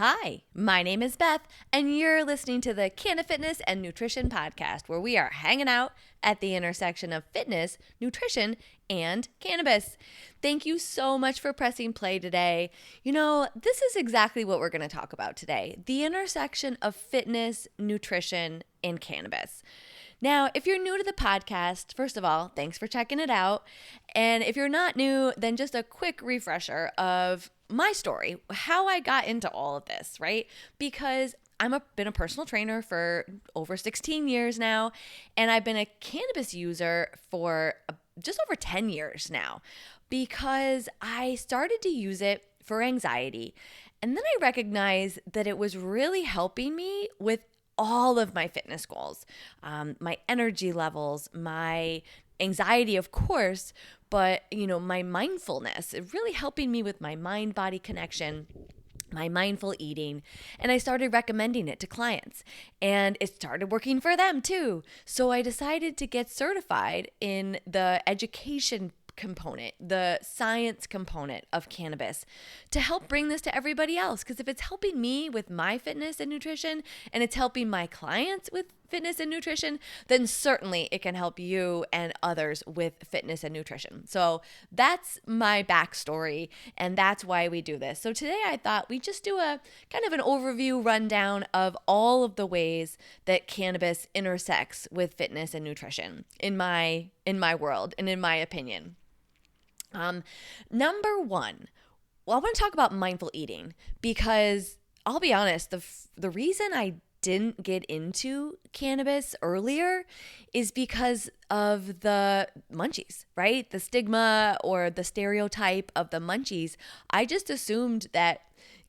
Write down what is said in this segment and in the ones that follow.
Hi, my name is Beth, and you're listening to the Canna Fitness and Nutrition Podcast, where we are hanging out at the intersection of fitness, nutrition, and cannabis. Thank you so much for pressing play today. This is exactly what we're going to talk about today, the intersection of fitness, nutrition, and cannabis. Now, if you're new to the podcast, first of all, thanks for checking it out. And if you're not new, then just a quick refresher of my story, how I got into all of this, right? Because been a personal trainer for over 16 years now, and I've been a cannabis user for just over 10 years now because I started to use it for anxiety. And then I recognized that it was really helping me with all of my fitness goals, my energy levels, my anxiety, of course, but my mindfulness, really helping me with my mind-body connection, my mindful eating, and I started recommending it to clients, and it started working for them too. So I decided to get certified in the education component, the science component of cannabis, to help bring this to everybody else. Because if it's helping me with my fitness and nutrition, and it's helping my clients with fitness and nutrition, then certainly it can help you and others with fitness and nutrition. So that's my backstory, and that's why we do this. So today I thought we'd just do a kind of an overview rundown of all of the ways that cannabis intersects with fitness and nutrition in my world and in my opinion. Number one, I want to talk about mindful eating because I'll be honest, the reason I didn't get into cannabis earlier is because of the munchies, right? The stigma or the stereotype of the munchies. I just assumed that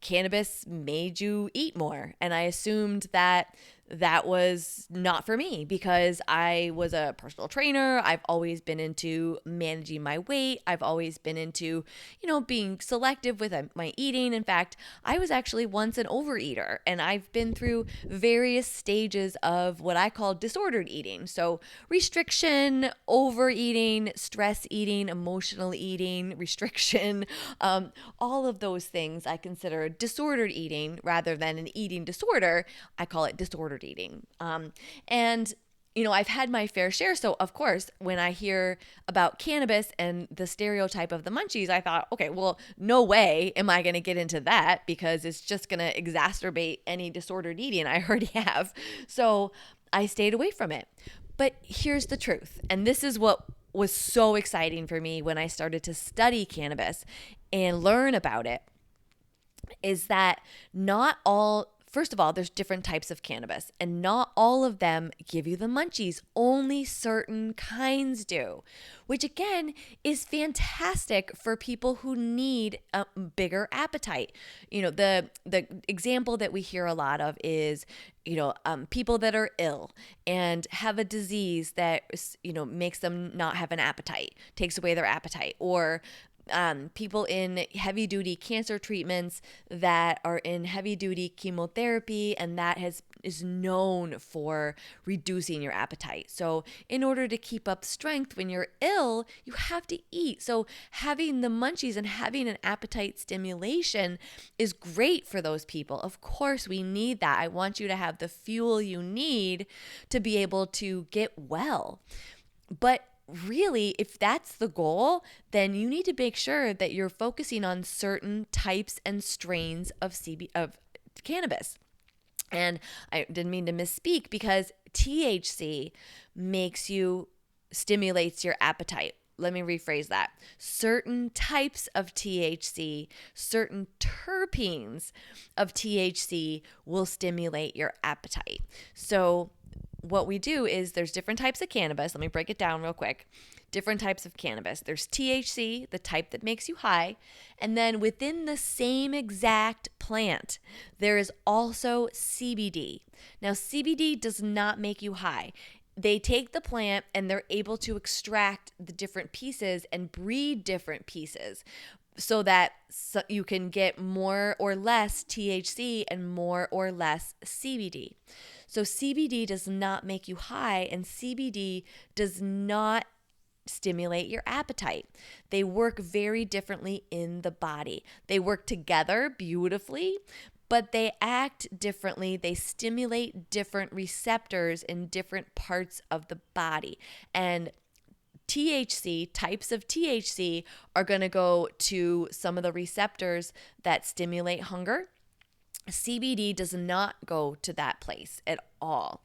cannabis made you eat more, and I assumed that was not for me because I was a personal trainer. I've always been into managing my weight. I've always been into, being selective with my eating. In fact, I was actually once an overeater, and I've been through various stages of what I call disordered eating. So restriction, overeating, stress eating, emotional eating, restriction, all of those things I consider disordered eating rather than an eating disorder. I call it disordered eating. And I've had my fair share. So, of course, when I hear about cannabis and the stereotype of the munchies, I thought, okay, well, no way am I going to get into that because it's just going to exacerbate any disordered eating I already have. So I stayed away from it. But here's the truth. And this is what was so exciting for me when I started to study cannabis and learn about it, is that first of all, there's different types of cannabis, and not all of them give you the munchies. Only certain kinds do, which again is fantastic for people who need a bigger appetite. The example that we hear a lot of is, people that are ill and have a disease that, makes them not have an appetite, takes away their appetite, or people in heavy duty cancer treatments that are in heavy duty chemotherapy, and that is known for reducing your appetite. So in order to keep up strength when you're ill, you have to eat. So having the munchies and having an appetite stimulation is great for those people. Of course, we need that. I want you to have the fuel you need to be able to get well. But really, if that's the goal, then you need to make sure that you're focusing on certain types and strains of cannabis. And I didn't mean to misspeak, because THC stimulates your appetite. Let me rephrase that. Certain types of THC, certain terpenes of THC will stimulate your appetite. So what we do is there's different types of cannabis. Let me break it down real quick. Different types of cannabis. There's THC, the type that makes you high. And then within the same exact plant, there is also CBD. Now, CBD does not make you high. They take the plant and they're able to extract the different pieces and breed different pieces so that you can get more or less THC and more or less CBD. So CBD does not make you high, and CBD does not stimulate your appetite. They work very differently in the body. They work together beautifully, but they act differently. They stimulate different receptors in different parts of the body. And types of THC are going to go to some of the receptors that stimulate hunger. CBD does not go to that place at all.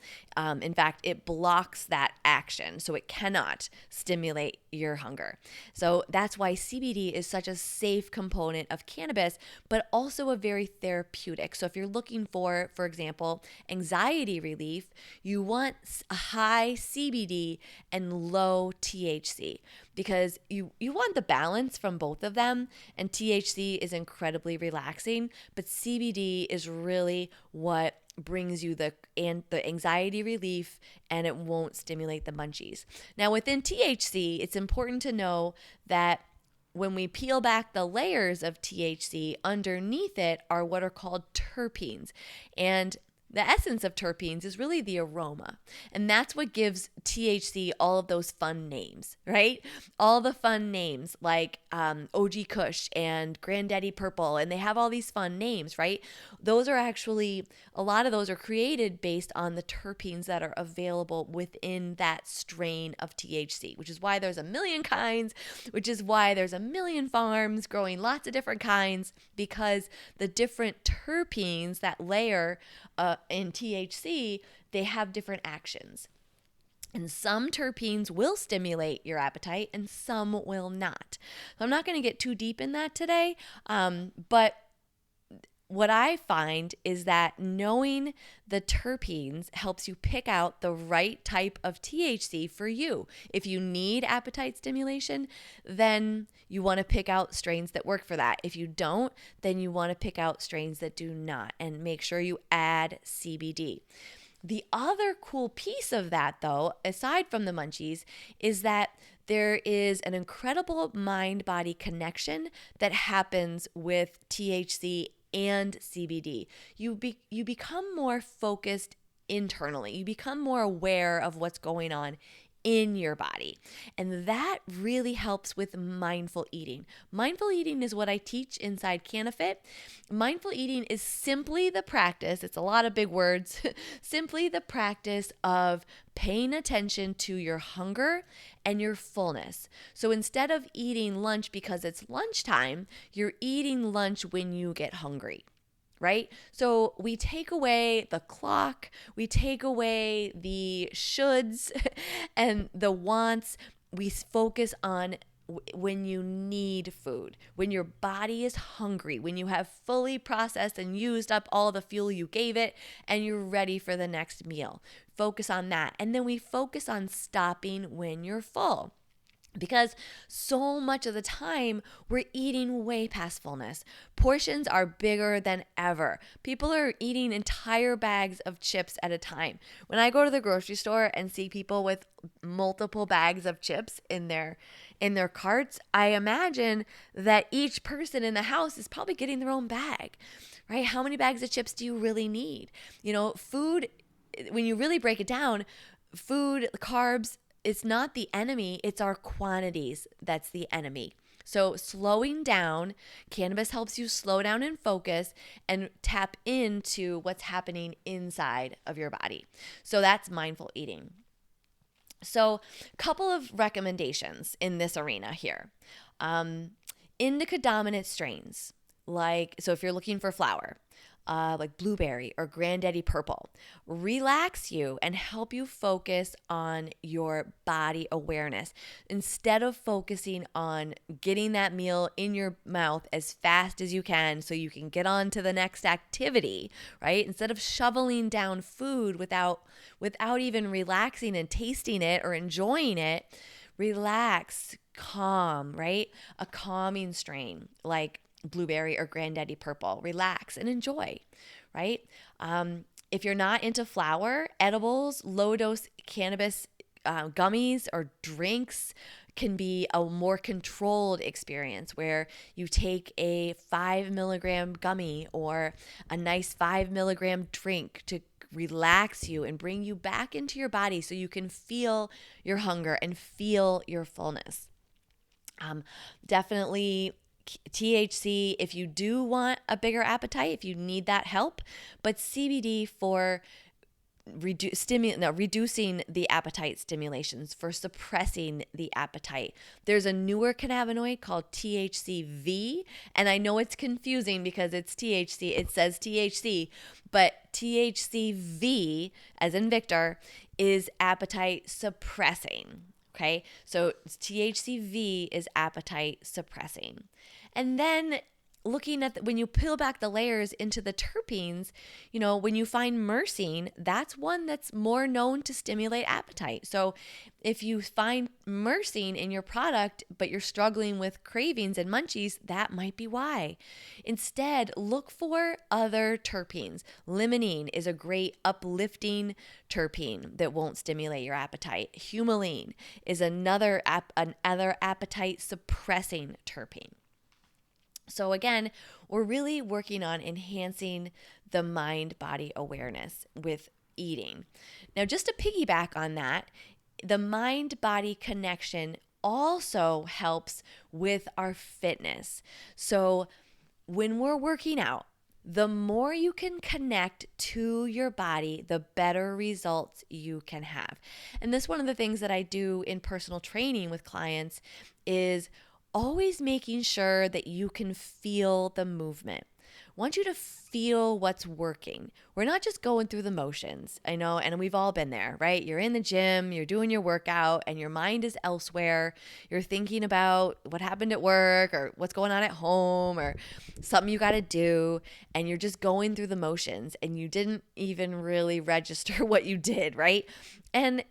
In fact, it blocks that action, so it cannot stimulate your hunger. So that's why CBD is such a safe component of cannabis, but also a very therapeutic. So if you're looking for example, anxiety relief, you want a high CBD and low THC because you want the balance from both of them. And THC is incredibly relaxing, but CBD is really what brings you the anxiety relief, and it won't stimulate the munchies. Now within THC, it's important to know that when we peel back the layers of THC, underneath it are what are called terpenes. And the essence of terpenes is really the aroma. And that's what gives THC all of those fun names, right? All the fun names like OG Kush and Granddaddy Purple, and they have all these fun names, right? Those are actually, a lot of those are created based on the terpenes that are available within that strain of THC, which is why there's a million kinds, which is why there's a million farms growing lots of different kinds, because the different terpenes that layer in THC, they have different actions. And some terpenes will stimulate your appetite and some will not. So I'm not going to get too deep in that today, but what I find is that knowing the terpenes helps you pick out the right type of THC for you. If you need appetite stimulation, then you want to pick out strains that work for that. If you don't, then you want to pick out strains that do not, and make sure you add CBD. The other cool piece of that, though, aside from the munchies, is that there is an incredible mind-body connection that happens with THC and CBD. You become more focused internally. You become more aware of what's going on in your body. And that really helps with mindful eating. Mindful eating is what I teach inside CannaFit. Mindful eating is simply the practice, it's a lot of big words, simply the practice of paying attention to your hunger and your fullness. So instead of eating lunch because it's lunchtime, you're eating lunch when you get hungry. Right? So we take away the clock, we take away the shoulds and the wants. We focus on when you need food, when your body is hungry, when you have fully processed and used up all the fuel you gave it and you're ready for the next meal. Focus on that. And then we focus on stopping when you're full. Because so much of the time, we're eating way past fullness. Portions are bigger than ever. People are eating entire bags of chips at a time. When I go to the grocery store and see people with multiple bags of chips in their carts, I imagine that each person in the house is probably getting their own bag, right? How many bags of chips do you really need? You know, food, when you really break it down, food, carbs, it's not the enemy, it's our quantities that's the enemy. So slowing down, cannabis helps you slow down and focus and tap into what's happening inside of your body. So that's mindful eating. So a couple of recommendations in this arena here. Indica dominant strains, so if you're looking for flower, like blueberry or granddaddy purple, relax you and help you focus on your body awareness instead of focusing on getting that meal in your mouth as fast as you can so you can get on to the next activity, right? Instead of shoveling down food without even relaxing and tasting it or enjoying it, relax, calm, right? A calming strain like blueberry or granddaddy purple. Relax and enjoy, right? If you're not into flower, edibles, low dose cannabis gummies or drinks can be a more controlled experience where you take a 5 milligram gummy or a nice 5 milligram drink to relax you and bring you back into your body so you can feel your hunger and feel your fullness. Definitely THC if you do want a bigger appetite, if you need that help, but CBD for reducing the appetite stimulations, for suppressing the appetite. There's a newer cannabinoid called THCV, and I know it's confusing because it's THC, it says THC, but THCV, as in Victor, is appetite suppressing. Okay, so THCV is appetite suppressing. And then looking at when you peel back the layers into the terpenes, when you find myrcene, that's one that's more known to stimulate appetite. So if you find myrcene in your product, but you're struggling with cravings and munchies, that might be why. Instead, look for other terpenes. Limonene is a great uplifting terpene that won't stimulate your appetite. Humulene is another appetite suppressing terpene. So again, we're really working on enhancing the mind-body awareness with eating. Now, just to piggyback on that, the mind-body connection also helps with our fitness. So when we're working out, the more you can connect to your body, the better results you can have. And this is one of the things that I do in personal training with clients is always making sure that you can feel the movement. I want you to feel what's working. We're not just going through the motions. I know, and we've all been there, right? You're in the gym, you're doing your workout, and your mind is elsewhere. You're thinking about what happened at work or what's going on at home or something you got to do, and you're just going through the motions and you didn't even really register what you did, right? And,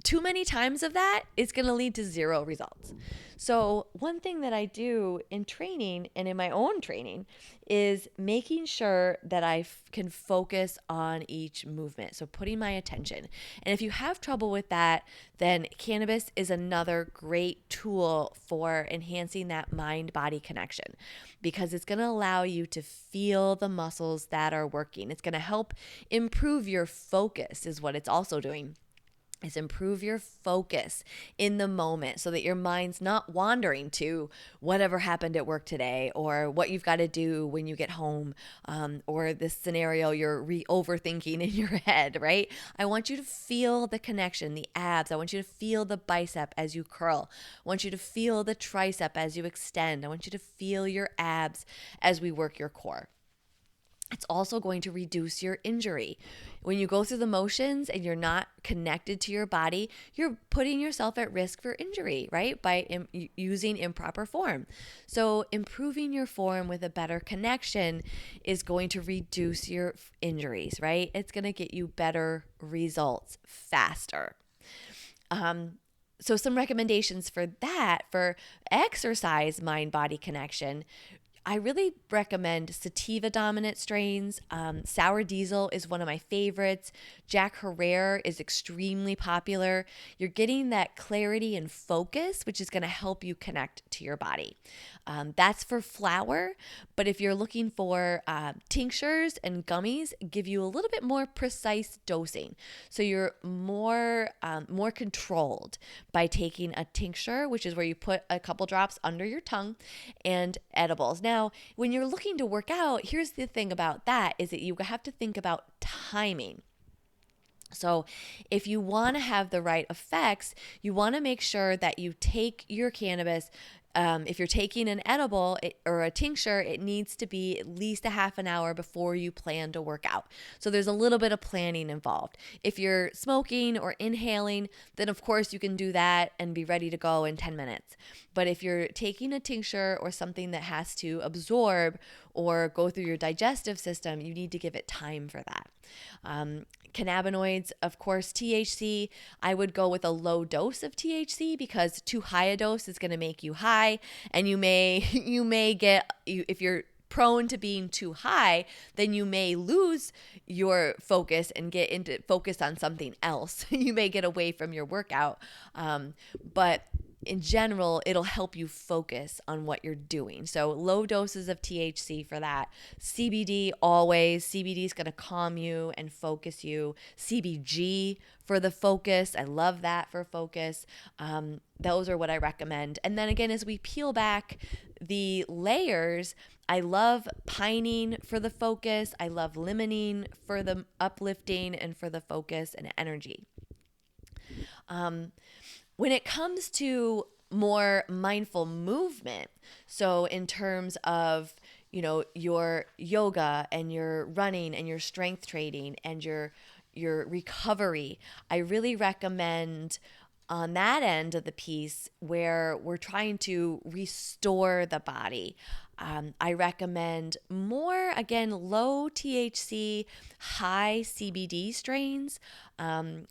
too many times of that is going to lead to zero results. So one thing that I do in training and in my own training is making sure that I can focus on each movement. So putting my attention. And if you have trouble with that, then cannabis is another great tool for enhancing that mind-body connection because it's going to allow you to feel the muscles that are working. It's going to help improve your focus is what it's also doing. Is improve your focus in the moment so that your mind's not wandering to whatever happened at work today or what you've got to do when you get home or this scenario you're overthinking in your head, right? I want you to feel the connection, the abs. I want you to feel the bicep as you curl. I want you to feel the tricep as you extend. I want you to feel your abs as we work your core. It's also going to reduce your injury. When you go through the motions and you're not connected to your body, you're putting yourself at risk for injury, right? By using improper form. So improving your form with a better connection is going to reduce your injuries, right? It's going to get you better results faster. So some recommendations for that, for exercise mind-body connection, I really recommend sativa dominant strains. Sour Diesel is one of my favorites. Jack Herrera is extremely popular. You're getting that clarity and focus, which is going to help you connect to your body. That's for flower, but if you're looking for tinctures and gummies, give you a little bit more precise dosing. So you're more controlled by taking a tincture, which is where you put a couple drops under your tongue, and edibles. Now, when you're looking to work out, here's the thing about that is that you have to think about timing. So if you want to have the right effects, you want to make sure that you take your cannabis. If you're taking an edible or a tincture, it needs to be at least a half an hour before you plan to work out. So there's a little bit of planning involved. If you're smoking or inhaling, then of course you can do that and be ready to go in 10 minutes. But if you're taking a tincture or something that has to absorb or go through your digestive system, you need to give it time for that. Cannabinoids, of course, THC, I would go with a low dose of THC because too high a dose is going to make you high, and you may get, if you're prone to being too high, then you may lose your focus and get into focus on something else. You may get away from your workout. But in general, it'll help you focus on what you're doing. So low doses of THC for that. CBD always. CBD is going to calm you and focus you. CBG for the focus. I love that for focus. Those are what I recommend. And then again, as we peel back the layers, I love pining for the focus. I love limonene for the uplifting and for the focus and energy. When it comes to more mindful movement, so in terms of, your yoga and your running and your strength training and your recovery, I really recommend on that end of the piece where we're trying to restore the body. I recommend more, again, low THC, high CBD strains,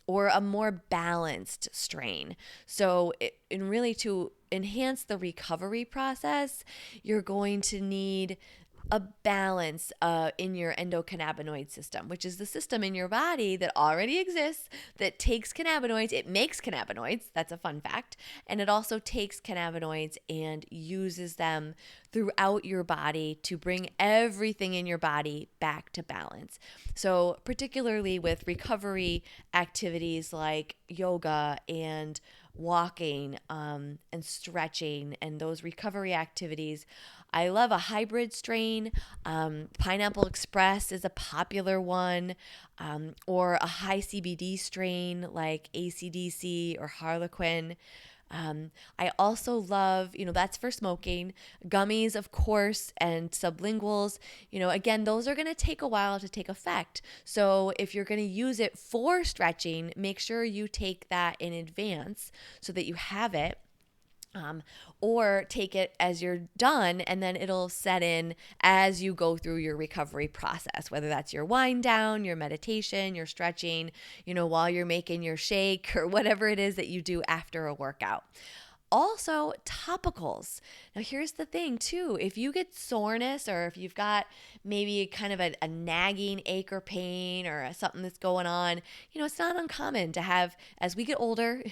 or a more balanced strain. So, in really to enhance the recovery process, you're going to need a balance in your endocannabinoid system, which is the system in your body that already exists that takes cannabinoids. It makes cannabinoids. That's a fun fact. And it also takes cannabinoids and uses them throughout your body to bring everything in your body back to balance. So, particularly with recovery activities like yoga and walking and stretching and those recovery activities, I love a hybrid strain. Pineapple Express is a popular one, or a high CBD strain like ACDC or Harlequin. I also love, that's for smoking, gummies, of course, and sublinguals. Again, those are going to take a while to take effect. So if you're going to use it for stretching, make sure you take that in advance so that you have it. Or take it as you're done, and then it'll set in as you go through your recovery process, whether that's your wind down, your meditation, your stretching, while you're making your shake or whatever it is that you do after a workout. Also, topicals. Now, here's the thing, too. If you get soreness or if you've got maybe kind of a nagging ache or pain or something that's going on, it's not uncommon to have, as we get older,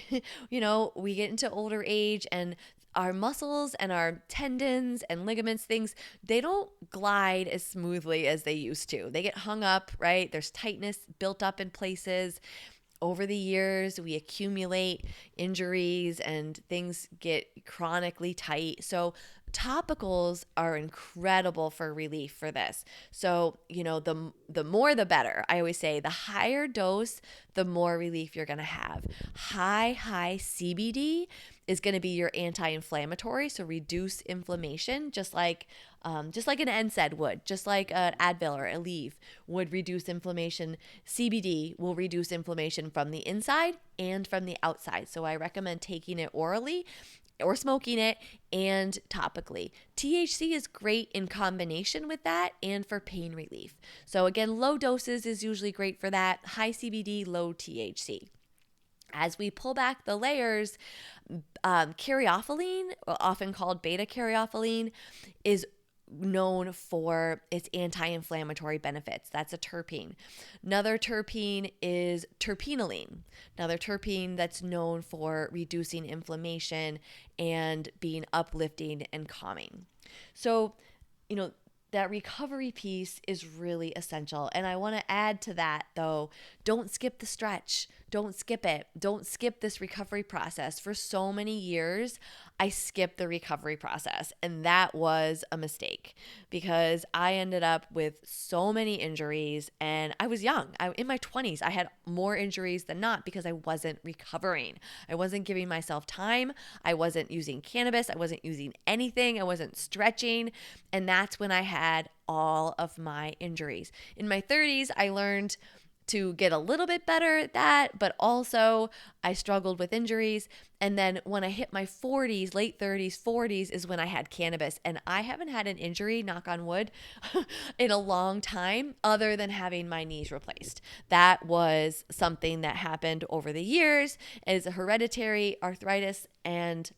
we get into older age and our muscles and our tendons and ligaments, things, they don't glide as smoothly as they used to. They get hung up, right? There's tightness built up in places. Over the years, we accumulate injuries and things get chronically tight. So topicals are incredible for relief for this. So, the more the better. I always say the higher dose, the more relief you're going to have. High CBD is going to be your anti-inflammatory, so reduce inflammation, just like an NSAID would, just like an Advil or Aleve would reduce inflammation. CBD will reduce inflammation from the inside and from the outside. So I recommend taking it orally or smoking it and topically. THC is great in combination with that and for pain relief. So again, low doses is usually great for that. High CBD, low THC. As we pull back the layers, caryophyllene, often called beta caryophyllene, is known for its anti-inflammatory benefits. That's a terpene. Another terpene is terpinolene. Another terpene that's known for reducing inflammation and being uplifting and calming. So, that recovery piece is really essential. And I want to add to that, though, don't skip the stretch. Don't skip it. Don't skip this recovery process. For so many years, I skipped the recovery process, and that was a mistake because I ended up with so many injuries, and I was young. In my 20s, I had more injuries than not because I wasn't recovering. I wasn't giving myself time. I wasn't using cannabis. I wasn't using anything. I wasn't stretching, and that's when I had all of my injuries. In my 30s, I learned to get a little bit better at that, but also I struggled with injuries. And then when I hit my 40s, late 30s, 40s is when I had cannabis. And I haven't had an injury, knock on wood, in a long time other than having my knees replaced. That was something that happened over the years. It is a hereditary arthritis, and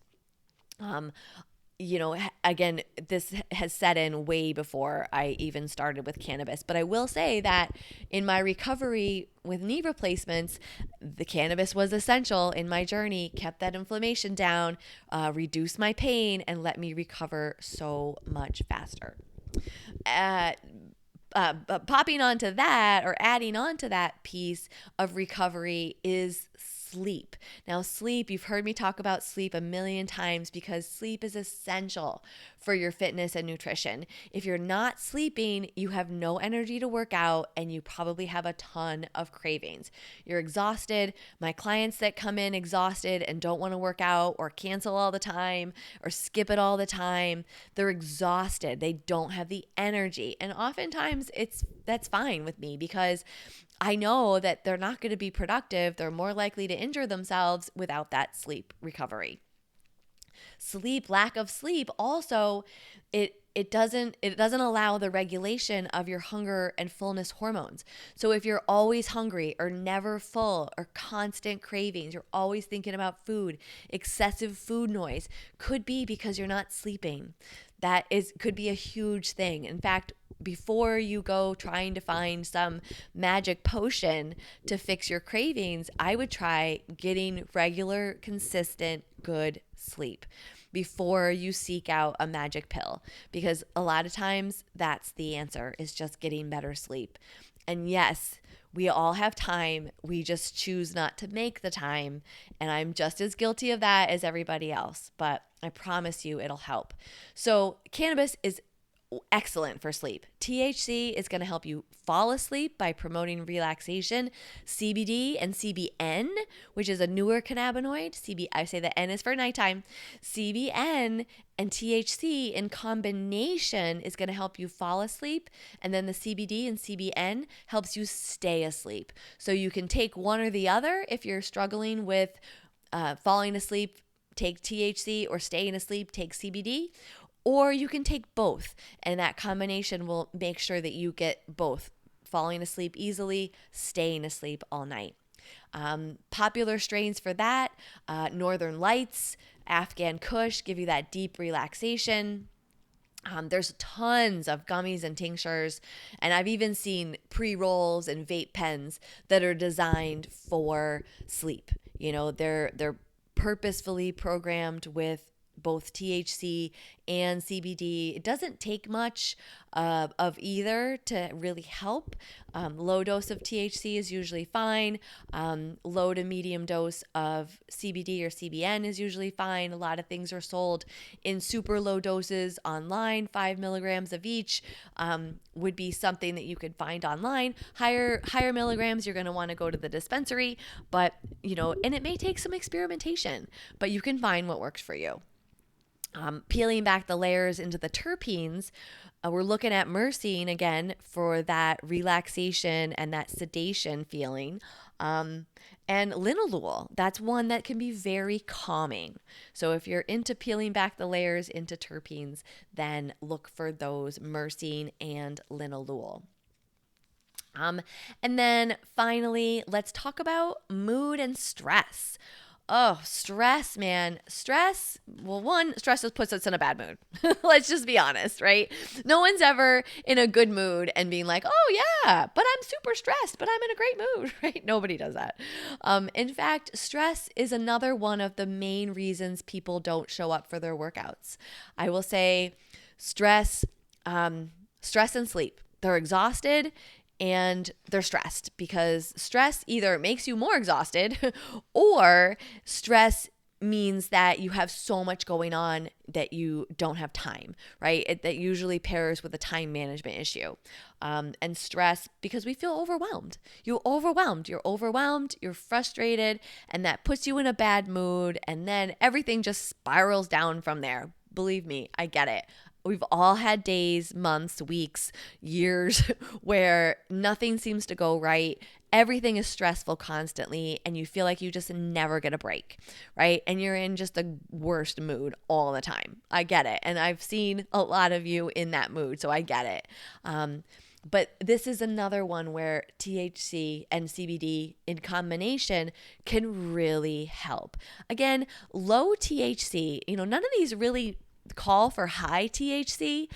again, this has set in way before I even started with cannabis. But I will say that in my recovery with knee replacements, the cannabis was essential in my journey, kept that inflammation down, reduced my pain, and let me recover so much faster. Uh, Popping onto that or adding on to that piece of recovery is sleep. Now, sleep, you've heard me talk about sleep a million times because sleep is essential for your fitness and nutrition. If you're not sleeping, you have no energy to work out and you probably have a ton of cravings. You're exhausted. My clients that come in exhausted and don't want to work out or cancel all the time or skip it all the time, they're exhausted. They don't have the energy. And oftentimes that's fine with me because I know that they're not going to be productive. They're more likely to injure themselves without that sleep recovery. Lack of sleep also, it doesn't allow the regulation of your hunger and fullness hormones. So if you're always hungry or never full or constant cravings, you're always thinking about food, excessive food noise, could be because you're not sleeping. Could be a huge thing. In fact, before you go trying to find some magic potion to fix your cravings, I would try getting regular, consistent, good sleep before you seek out a magic pill, because a lot of times that's the answer, is just getting better sleep. And yes, we all have time. We just choose not to make the time. And I'm just as guilty of that as everybody else, but I promise you it'll help. So cannabis is excellent for sleep. THC is going to help you fall asleep by promoting relaxation. CBD and CBN, which is a newer cannabinoid. I say the N is for nighttime. CBN and THC in combination is going to help you fall asleep. And then the CBD and CBN helps you stay asleep. So you can take one or the other. If you're struggling with falling asleep, take THC, or staying asleep, take CBD. Or you can take both, and that combination will make sure that you get both, falling asleep easily, staying asleep all night. Popular strains for that, Northern Lights, Afghan Kush, give you that deep relaxation. There's tons of gummies and tinctures, and I've even seen pre-rolls and vape pens that are designed for sleep. They're purposefully programmed with both THC and CBD. It doesn't take much of either to really help. Low dose of THC is usually fine. Low to medium dose of CBD or CBN is usually fine. A lot of things are sold in super low doses online. 5 milligrams of each would be something that you could find online. Higher milligrams, you're going to want to go to the dispensary, but and it may take some experimentation, but you can find what works for you. Peeling back the layers into the terpenes, we're looking at myrcene again for that relaxation and that sedation feeling. And linalool, that's one that can be very calming. So if you're into peeling back the layers into terpenes, then look for those myrcene and linalool. And then finally, let's talk about mood and stress. Oh, stress, man. Stress, well, stress just puts us in a bad mood. Let's just be honest, right? No one's ever in a good mood and being like, oh, yeah, but I'm super stressed, but I'm in a great mood, right? Nobody does that. In fact, stress is another one of the main reasons people don't show up for their workouts. I will say stress and sleep. They're exhausted and they're stressed, because stress either makes you more exhausted or stress means that you have so much going on that you don't have time, right? That usually pairs with a time management issue. And stress, because we feel overwhelmed. You're overwhelmed, you're frustrated, and that puts you in a bad mood, and then everything just spirals down from there. Believe me, I get it. We've all had days, months, weeks, years where nothing seems to go right. Everything is stressful constantly, and you feel like you just never get a break, right? And you're in just the worst mood all the time. I get it. And I've seen a lot of you in that mood, so I get it. But this is another one where THC and CBD in combination can really help. Again, low THC, none of these really call for high THC.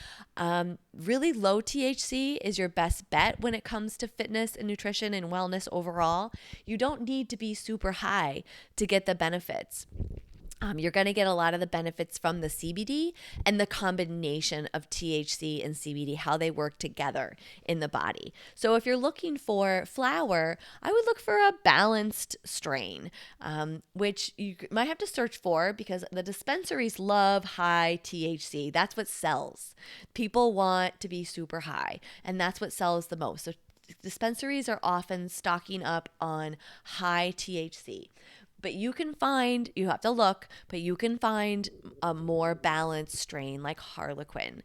Really low THC is your best bet when it comes to fitness and nutrition and wellness overall. You don't need to be super high to get the benefits. You're going to get a lot of the benefits from the CBD and the combination of THC and CBD, how they work together in the body. So if you're looking for flower, I would look for a balanced strain, which you might have to search for because the dispensaries love high THC. That's what sells. People want to be super high, and that's what sells the most. So dispensaries are often stocking up on high THC. But you have to look, but you can find a more balanced strain like Harlequin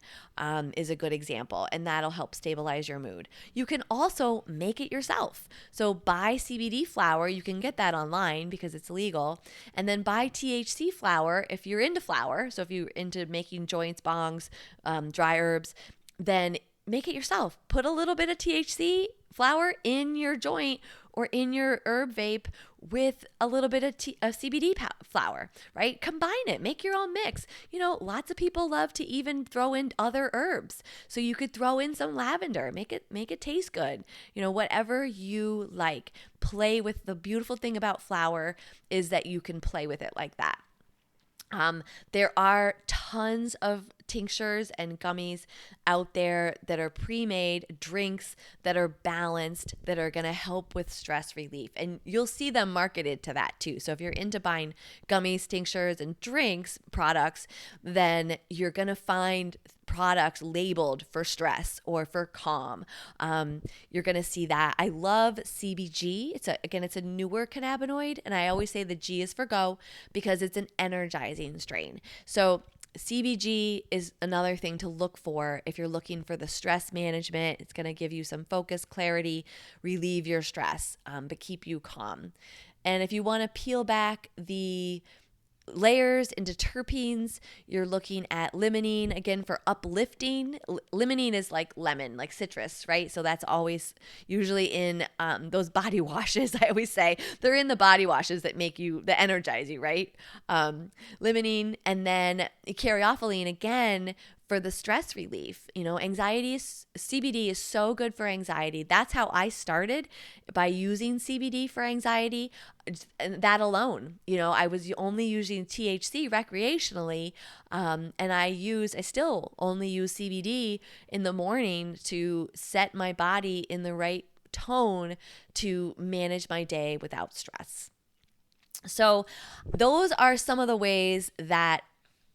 is a good example, and that'll help stabilize your mood. You can also make it yourself. So buy CBD flower, you can get that online because it's legal, and then buy THC flower if you're into flower. So if you're into making joints, bongs, dry herbs, then make it yourself. Put a little bit of THC flower in your joint or in your herb vape with a little bit of CBD flower, right? Combine it, make your own mix. Lots of people love to even throw in other herbs. So you could throw in some lavender, make it taste good. Whatever you like. Play with. The beautiful thing about flower is that you can play with it like that. There are tons of tinctures and gummies out there that are pre-made, drinks that are balanced, that are going to help with stress relief. And you'll see them marketed to that too. So if you're into buying gummies, tinctures, and drinks products, then you're going to find products labeled for stress or for calm. You're going to see that. I love CBG. It's a newer cannabinoid, and I always say the G is for go because it's an energizing strain. So CBG is another thing to look for if you're looking for the stress management. It's going to give you some focus, clarity, relieve your stress, but keep you calm. And if you want to peel back the layers into terpenes, you're looking at limonene, again, for uplifting. Limonene is like lemon, like citrus, right? So that's always usually in those body washes. I always say they're in the body washes that energize you, right? Limonene, and then caryophyllene, again, for the stress relief. CBD is so good for anxiety. That's how I started, by using CBD for anxiety. And that alone, I was only using THC recreationally, and I still only use CBD in the morning to set my body in the right tone to manage my day without stress. So those are some of the ways that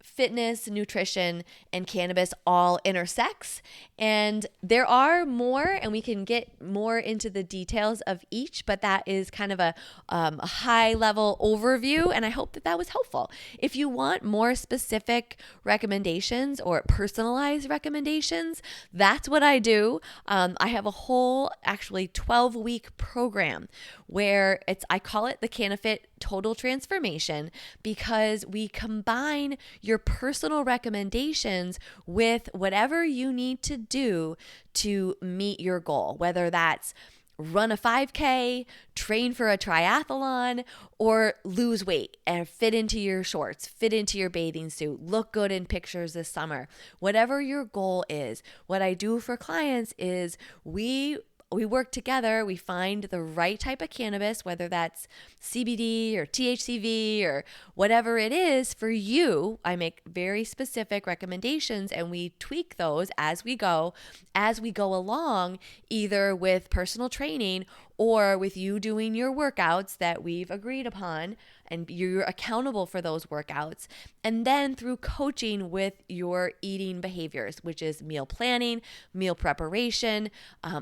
fitness, nutrition, and cannabis all intersects. And there are more, and we can get more into the details of each, but that is kind of a high level overview. And I hope that was helpful. If you want more specific recommendations or personalized recommendations, that's what I do. I have a whole, actually 12-week program where I call it the CannaFit Total Transformation, because we combine your personal recommendations with whatever you need to do to meet your goal, whether that's run a 5K, train for a triathlon, or lose weight and fit into your shorts, fit into your bathing suit, look good in pictures this summer. Whatever your goal is, what I do for clients is we work together. We find the right type of cannabis, whether that's CBD or THCV or whatever it is for you. I make very specific recommendations, and we tweak those as we go along, either with personal training or with you doing your workouts that we've agreed upon, and you're accountable for those workouts. And then through coaching with your eating behaviors, which is meal planning, meal preparation,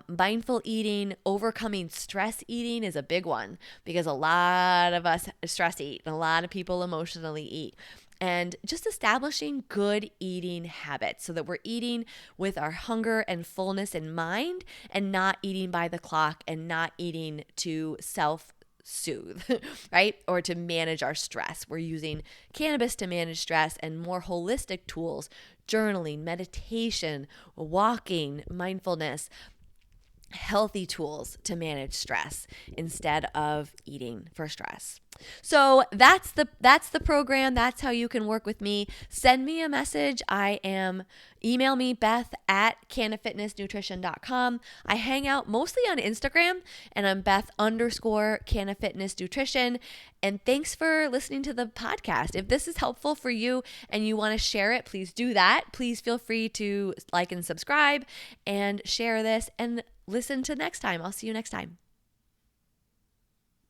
mindful eating. Overcoming stress eating is a big one because a lot of us stress eat and a lot of people emotionally eat. And just establishing good eating habits so that we're eating with our hunger and fullness in mind, and not eating by the clock and not eating to self-soothe, right? Or to manage our stress. We're using cannabis to manage stress, and more holistic tools, journaling, meditation, walking, mindfulness, healthy tools to manage stress instead of eating for stress. So that's the program. That's how you can work with me. Send me a message. Email me, Beth at cannafitnessnutrition.com. I hang out mostly on Instagram, and I'm Beth _ cannafitnessnutrition. And thanks for listening to the podcast. If this is helpful for you and you want to share it, please do that. Please feel free to like and subscribe and share this, and listen to next time. I'll see you next time.